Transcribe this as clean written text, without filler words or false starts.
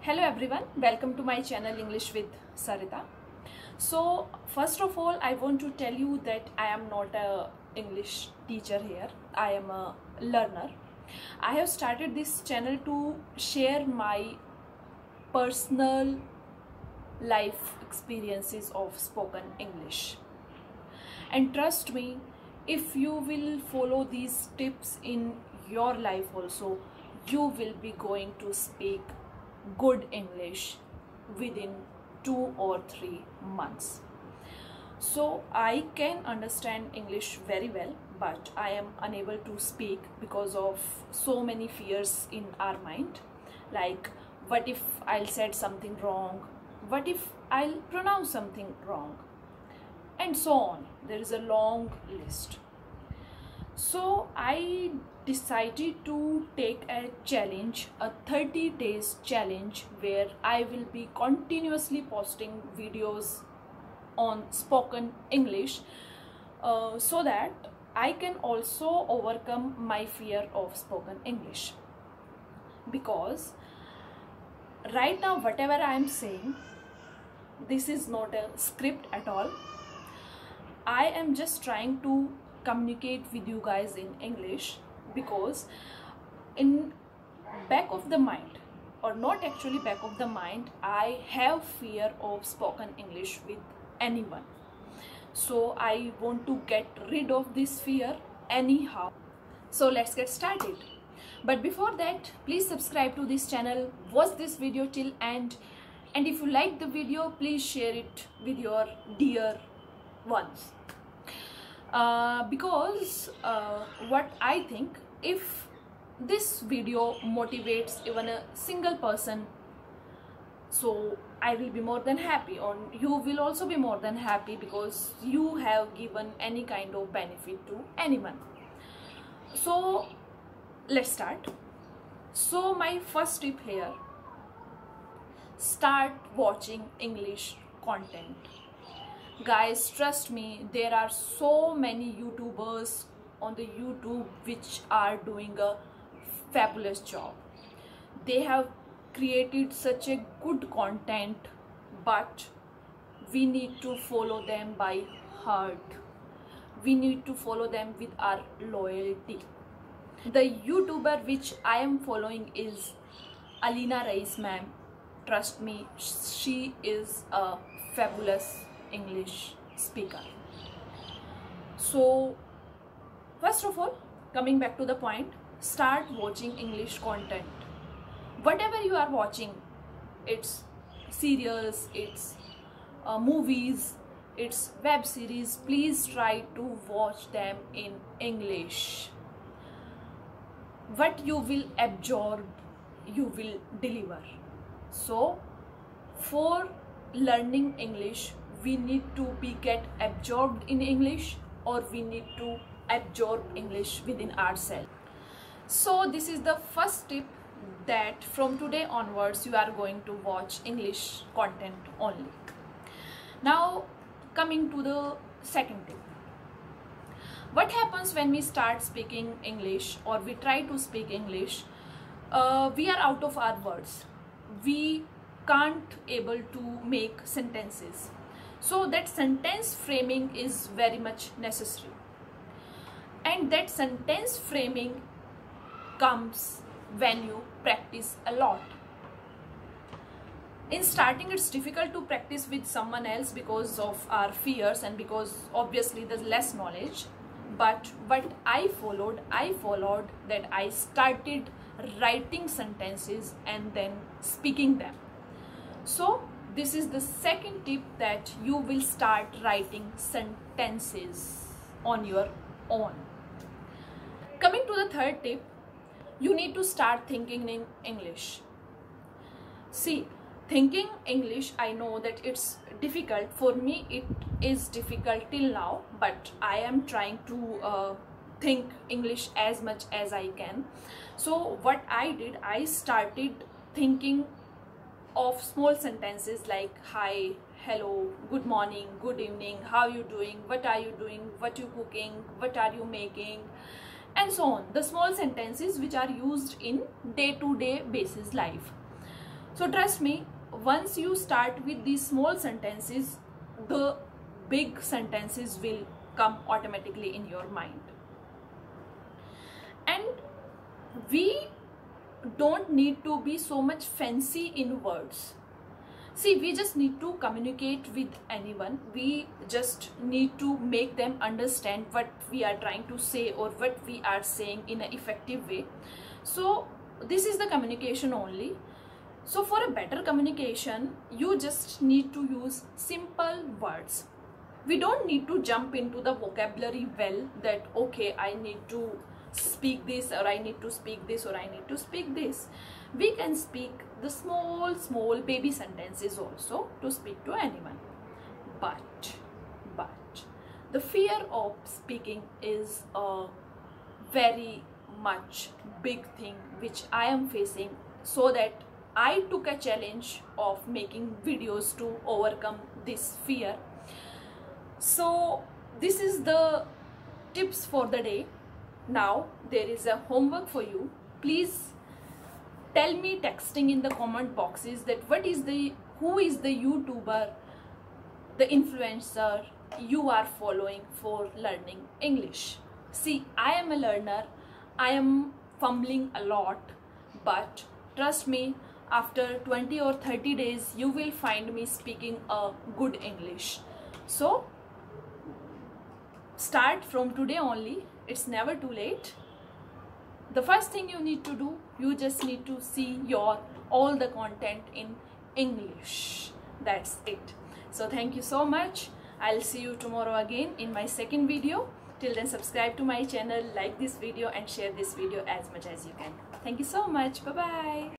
Hello everyone, welcome to my channel English with Sarita. So first of all, I want to tell you that I am not a English teacher here. I am a learner. I have started this channel to share my personal life experiences of spoken English. And trust me, if you will follow these tips in your life also, you will be going to speak good English within 2 or 3 months. So I can understand English very well, but I am unable to speak because of so many fears in our mind, like what if I'll said something wrong, what if I'll pronounce something wrong, and so on. There is a long list. So I decided to take a challenge, a 30 days challenge, where I will be continuously posting videos on spoken English so that I can also overcome my fear of spoken English. Because right now whatever I am saying, this is not a script at all. I am just trying to communicate with you guys in English, because in back of the mind, or not actually back of the mind, I have fear of spoken English with anyone. So I want to get rid of this fear anyhow. So let's get started. But before that, please subscribe to this channel, watch this video till end, and if you like the video, please share it with your dear ones. Because what I think, if this video motivates even a single person, so I will be more than happy, or you will also be more than happy, because you have given any kind of benefit to anyone. So let's start. So my first tip here: start watching English content. Guys, trust me, there are so many YouTubers on the YouTube which are doing a fabulous job. They have created such a good content, but we need to follow them by heart. We need to follow them with our loyalty. The YouTuber which I am following is Alina Rais ma'am. Trust me, she is a fabulous English speaker. So first of all, coming back to the point, start watching English content. Whatever you are watching, it's serials, it's movies, it's web series, please try to watch them in English. What you will absorb, you will deliver. So for learning English, we need to get absorbed in English, or we need to absorb English within ourselves. So this is the first tip, that from today onwards you are going to watch English content only. Now coming to the second tip. What happens when we start speaking English, or we try to speak English? We are out of our words. We can't able to make sentences. So that sentence framing is very much necessary. And that sentence framing comes when you practice a lot. In starting, it's difficult to practice with someone else because of our fears and because obviously there's less knowledge. But what I followed that I started writing sentences and then speaking them. So this is the second tip, that you will start writing sentences on your own. Coming to the third tip, you need to start thinking in English. See, thinking English, I know that it's difficult. For me, it is difficult till now, but I am trying to think English as much as I can. So what I did, I started thinking of small sentences like hi, hello, good morning, good evening, how you doing, what are you doing, what you cooking, what are you making, and so on. The small sentences which are used in day-to-day basis life. So trust me, once you start with these small sentences, the big sentences will come automatically in your mind. And we don't need to be so much fancy in words. See, we just need to communicate with anyone. We just need to make them understand what we are trying to say or what we are saying in an effective way. So this is the communication only. So for a better communication, you just need to use simple words. We don't need to jump into the vocabulary well that, okay, I need to speak this, or I need to speak this, or I need to speak this. We can speak the small baby sentences also to speak to anyone. But the fear of speaking is a very much big thing which I am facing, so that I took a challenge of making videos to overcome this fear. So this is the tips for the day. Now there is a homework for you. Please tell me, texting in the comment boxes, that who is the YouTuber, the influencer you are following for learning English. See, I am a learner. I am fumbling a lot, but trust me, after 20 or 30 days you will find me speaking a good English. So start from today only. It's never too late. The first thing you need to do, you just need to see all the content in English. That's it. So thank you so much. I'll see you tomorrow again in my second video. Till then, subscribe to my channel, like this video and share this video as much as you can. Thank you so much. Bye bye.